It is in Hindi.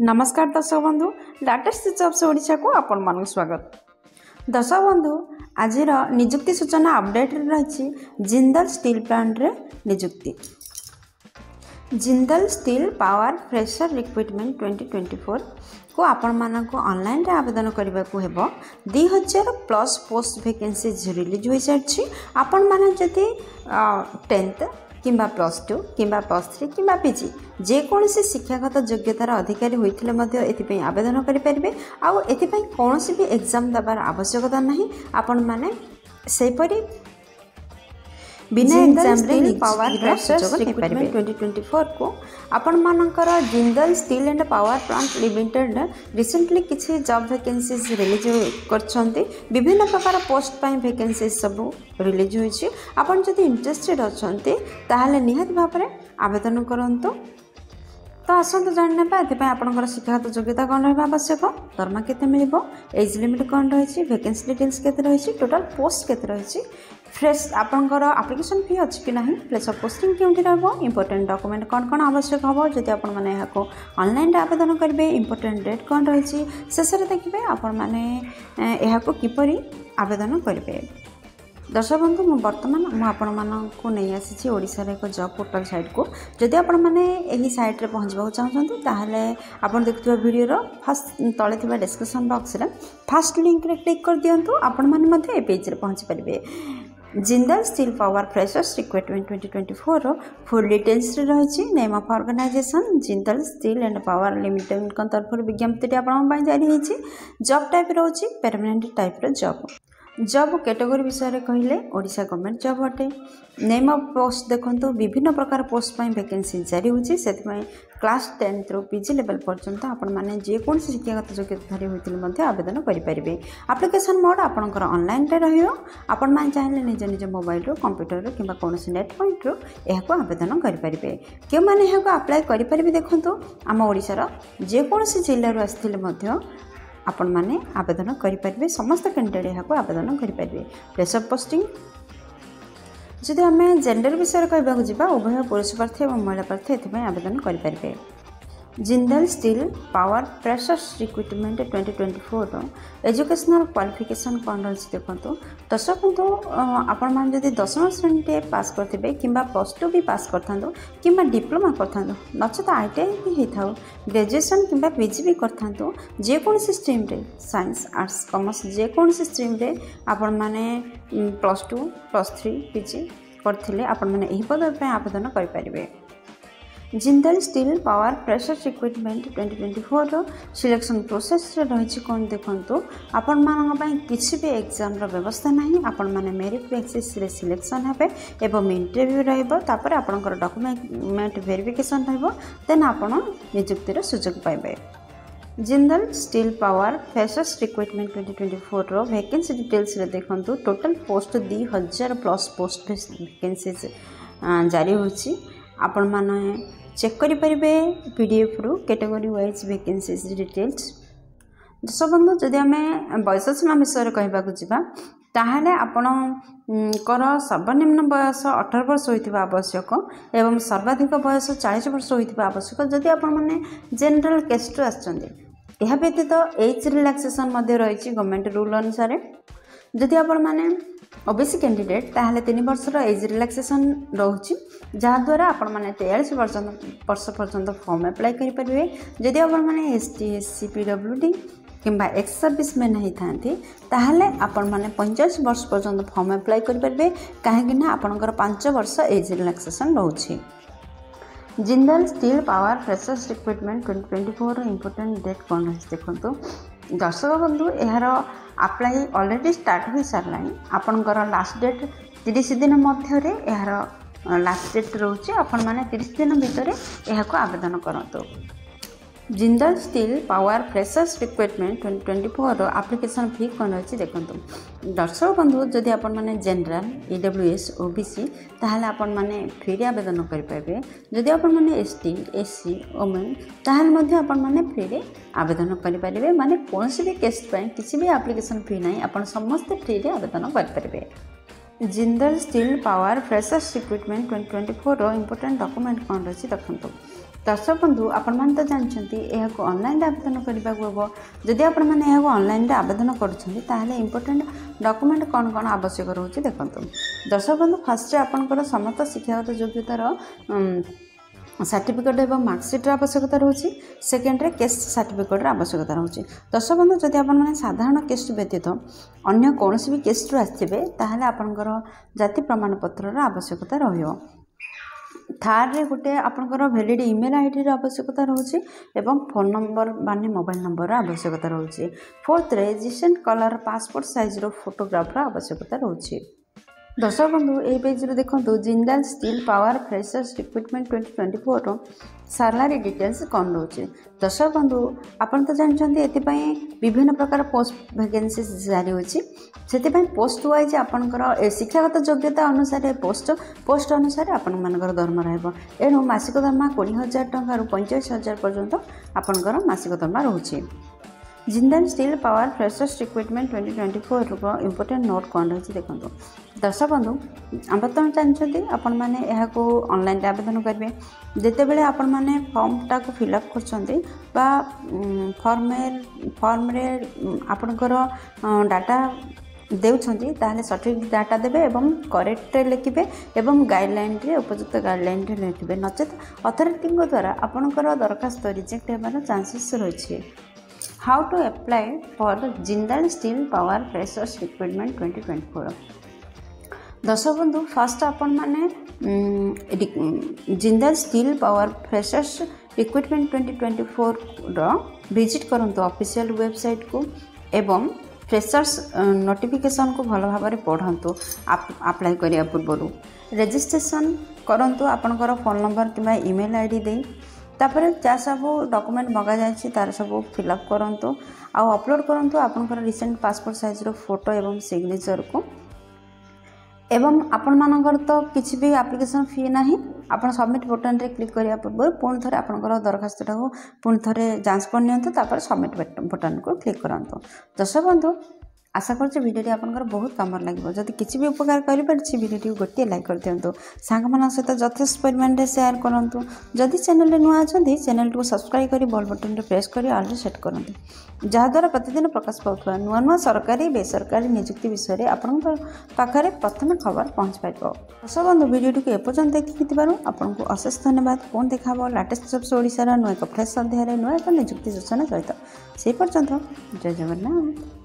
नमस्कार दर्शक बंधु लेटेस्ट जॉब्स ओडिशा को आपण मान स्वागत। दर्शक बंधु आज निजुक्ति सूचना अपडेट रही जिंदल स्टील प्लांट रे निजुक्ति। Jindal steel power fresher recruitment 2024 को आपण मानक ऑनलाइन रे आवेदन करने को हेबो। 2000+ पोस्ट वैकेंसीज रिलीज हो सारी। आपण माने जदि 10th किंबा +2 किंबा +3 किंबा पीजी जेकोसी शिक्षागत योग्यतार अधिकारी होते एथि आवेदन करेंगे। आउ एथि कौन भी एग्जाम देवार आवश्यकता नहीं। आपण माने सेपरी बिना एग्जाम रे पावर फ्रेशर रिक्रुटमेंट 2024 को आपण मानकर Jindal steel and power plant limited recently किसी जॉब वैकेंसीज रिलीज करछंती। विभिन्न प्रकार पोस्ट पाई वैकेंसीज सब रिलीज होइछि। आपण जदि इंटरेस्टेड अछंती ताहाले निहात भाबरे आवेदन करंतु। तो आसतु जान आपंकर शिक्षागत योग्यता कौन रहा आवश्यक, दरमा केते मिलिबो, एज लिमिट कौन रही, वैकेंसी डिटेल्स केते रही, टोटल पोस्ट केते रही, फ्रेश आपंकर एप्लिकेशन फी अच्छी कि नहीं, प्लेस ऑफ पोस्टिंग केउंठी रहबो, इंपोर्टेंट डॉक्यूमेंट कौन कौन आवश्यक हम जदि आपण माने याको ऑनलाइन आवेदन करेंगे, इंपोर्टेंट डेट कौन रही शेष में देखिए आपण माने याको किपरि आवेदन करेंगे। दर्शक बंधु बर्तमान आपको नहीं आसी ओडिशा रे एक जॉब पोर्टल साइट को। जदि आपण माने एही साइट रे पहुँचवा चाहते ताहले आपण देखुवा वीडियो फर्स्ट तले थिबा डिस्क्रिप्शन बॉक्स रे फर्स्ट लिंक रे क्लिक कर दियंतु। आपण माने मध्ये ए पेज रे पहुँच परिबे। Jindal steel power freshers recruitment 2024 full details रही। Name of organisation Jindal steel and power limited का तरफ विज्ञप्ति आपण जारी होती। जॉब टाइप रोचे permanent type job. Job category विषय में कहले ओडिशा गवर्नमेंट जॉब अटे। नेम ऑफ पोस्ट देखो विभिन्न प्रकार पोस्ट पर वैकेंसी जारी होची। से क्लास 10 रु पीजी लेवल पर्यंत आपण माने जेकोसी शिक्षागत योग्यताधारी होते आवेदन करेंगे। एप्लिकेशन मोड आपणकर ऑनलाइन रे रहियो। आपण माने चाहिले निज निज मोबाइल रो कंप्यूटर रो किंबा कोनोसी नेट पॉइंट रो एहाको आवेदन करेंगे। के माने एहाको अप्लाई करेंगे देखो आम ओडिशा जेकोसी जिल्ला रो आस्थिले मध्य आपण माने आवेदन करेंगे। समस्त कैंडिडेट यहाँ आवेदन करेंगे। प्लेस ऑफ पोस्टिंग जदि आम जेंडर विषय कहवाक जावा उभय पुरुष प्रार्थी और महिला प्रार्थी एथि आवेदन करेंगे। Jindal steel power freshers recruitment 2024 educational qualification कौन रही देखो। दर्शक बंधु आपण मैंने जब 10वीं श्रेणी पास करते कि +2 भी पास करता कि डिप्लोमा करता नचेत ITI भी होता ग्रेजुएशन कि पीजी भी करता जेकोसी स्ट्रीम रे साइंस आर्ट्स कॉमर्स जेकोसी स्ट्रीम रे आपण मैंने +2 +3 पीजी करथिले आपण मैंने एही पद पे आवेदन करेंगे। Jindal steel power fresher recruitment 2024 selection process रही कौन देखो। आपण मान किसी भी एग्जाम व्यवस्था नहीं। आपण माने मेरिट बेसिस रे सिलेक्शन हेबे एवं इंटरव्यू रहिबो। तापर आपनकर डॉक्यूमेंट वेरिफिकेशन रहिबो। देन आपण नियुक्तिर सुयोग पाइबे। Jindal steel power freshers recruitment 2024 रो वैकेंसी डिटेल्स रे देखंतु। टोटल पोस्ट 2000+ पोस्ट वैकेंसीज जारी होची। आपण माने चेक करि परिबे PDF रु कैटेगरी वाइज वैकेंसीज डिटेल्स। दर्शक बंधु जदि आम बयस सीमा विषय कहवाक जावा ताहले आपणकर सर्वनिम्न बयस 18 वर्ष होइतिबा आवश्यक एवं सर्वाधिक बयस 40 वर्ष होइतिबा आवश्यक। जदि आपण माने जनरल कैस्ट आछंदी यह व्यतीत एज रिलैक्सेशन मध्य रही गवर्नमेंट रूल अनुसार। जदि आपण माने ओबीसी कैंडिडेट ताहले 3 वर्षर एज रिलैक्सेशन रोची जहाद्वारा आपण माने 43 वर्ष पर्यंत फॉर्म अप्लाई करेंगे। जदि आपण माने ST SC PWD किंबा एक्स सर्विस मैन होती ताहले आपण माने 45 वर्ष पर्यंत फॉर्म अप्लाई करेंगे। कहीं आपणकर 5 वर्ष एज रिलैक्सेशन रोची। Jindal steel power freshers recruitment 2024 important date कौन रही देखो। दर्शक बंधु यार अप्लाई ऑलरेडी स्टार्ट हो सारा। आपणकर लास्ट डेट 30 दिन मध्य यार लास्ट डेट रोचे। आपण माने 30 दिन भितर यह आवेदन करूँ। Jindal steel power freshers recruitment 2024 application fee कौन रही देखो। दर्शक बंधु जदि आपण माने जनरल EWS OBC ताहले आपण माने फ्री आवेदन करेंगे। जदि आपण माने ST SC वुमेन ताहले मध्य आपण माने फ्री आवेदन करेंगे। माने कौन भी केस्ट किसी भी एप्लिकेशन फी नहीं। आपण समस्त फ्री आवेदन करेंगे। Jindal steel power freshers recruitment 2024 important document कौन रही देखो। दर्शक बंधु आपण मैंने तो जानते यह ऑनलाइन आवेदन करने को हम जदि आपने ऑनलाइन आवेदन करें इंपोर्टेंट डॉक्यूमेंट कौन कौन आवश्यक रोचे देखो। दर्शक बंधु फास्ट आपंकर समस्त शिक्षागत योग्यतार सर्टिफिकेट और मार्कसीट आवश्यकता रोचे। सेकेंडरे केस्ट सर्टिफिकेट आवश्यकता रोचे। दर्शक बंधु जदि आपने साधारण केस्ट व्यतीत अन्य कौन भी केस्ट आसवे ताहले आपंकर जाति प्रमाणपत्र आवश्यकता रहियो। थार्ड रे गोटे आपंकर वैलिड ईमेल आईडी आवश्यकता रोचे एवं फोन नंबर माने मोबाइल नंबर आवश्यकता रोचे। फोर्थ रे रिसेंट कलर पासपोर्ट साइज रो फोटोग्राफ आवश्यकता रोचे। दर्शक बंधु ये पेज रे देखो Jindal steel power freshers recruitment 2024 रो सैलरी डिटेल्स कौन रोचे। दर्शक बंधु आपन तो जानते ये विभिन्न प्रकार पोस्ट वैकेंसी जारी होची से पोस्ट वाइज आपंकर शिक्षागत योग्यता अनुसार पोस्ट अनुसार आपण मानकर दरमा रहबो। एणु मासिक दरमा 20,000 टंका रु 45,000 पर्यंत आपंकर मासिक दरमा रोचे। Jindal steel power freshers recruitment 2024 रो इंपोर्टेंट नोट कौन रही देखो। दर्शक बंधु बर्तमान जानते आपण मैंने यहाँ ऑनलाइन आवेदन करेंगे जिते बड़े आपण मैंने फॉर्म टाक फिलअप कर फॉर्म रे आपणकर डाटा देउछंती ताहले सठिक डाटा देबे एवं करेक्ट लिखिबे एवं गाइडलाइन रे उपयुक्त गाइडलाइन रे लिखिबे नचेत अथॉरिटी द्वारा आपणकर दरखास्त रिजेक्ट हेबार चांसेस रही। How to apply for Jindal steel power freshers recruitment 2024। दर्शक बंधु फास्ट आपण माने Jindal steel power freshers recruitment 2024 रो विजिट करंतु ऑफिशियल वेबसाइट को एवं फ्रेशर्स नोटिफिकेशन को भल भाव में पढ़ंतु अप्लाई करिया पूर्व रजिस्ट्रेशन करंतु आपनकर फोन नंबर किंबा ईमेल आईडी दे तापर जा सब डॉक्यूमेंट मगा जायछि तार सब फिलअप करंतु आ अपलोड करंतु आपनकर रिसेंट पासपोर्ट साइज रो फोटो एवं सिग्नेचर को एवं आपण मानकर तो किसी भी एप्लिकेशन फी नहीं आपण सबमिट बटन रे क्लिक करिया पूर्व पुणी थे आपनकर दरखास्तटा को पुणी थे जांच कर नियंतु तापर सबमिट बटन को क्लिक करंतु। दर्शक बंधु आशा करछि वीडियो आपनकर बहुत काम लगे जदि किसी भी उपकार करि परछि वीडियो गोटे लाइक कर दियंतु सांग मान सहित यथेष्ट परिमाण रे शेयर करंतु जदि चैनल रे नुआ अछंती चैनल को सब्सक्राइब करी बेल बटन रे प्रेस करी ऑल रे सेट करंतु जहा द्वारा प्रतिदिन प्रकाश पाउथवा नुआ नुआ सरकारी बेसरकारी नियुक्ति विषय रे आपनकर पाखरे प्रथम खबर पहुंच पाइबो। दर्शक बंधु वीडियो को एपर्यंत देखिथिबारु आपनको अशेष धन्यवाद। फोन देखाबो लेटेस्ट जॉब्स ओडिसा रा नुआ एक फ्रेश अध्याय रे नुआ एक नियुक्ति सूचना सहित से पर्यंत जय जगन्नाथ।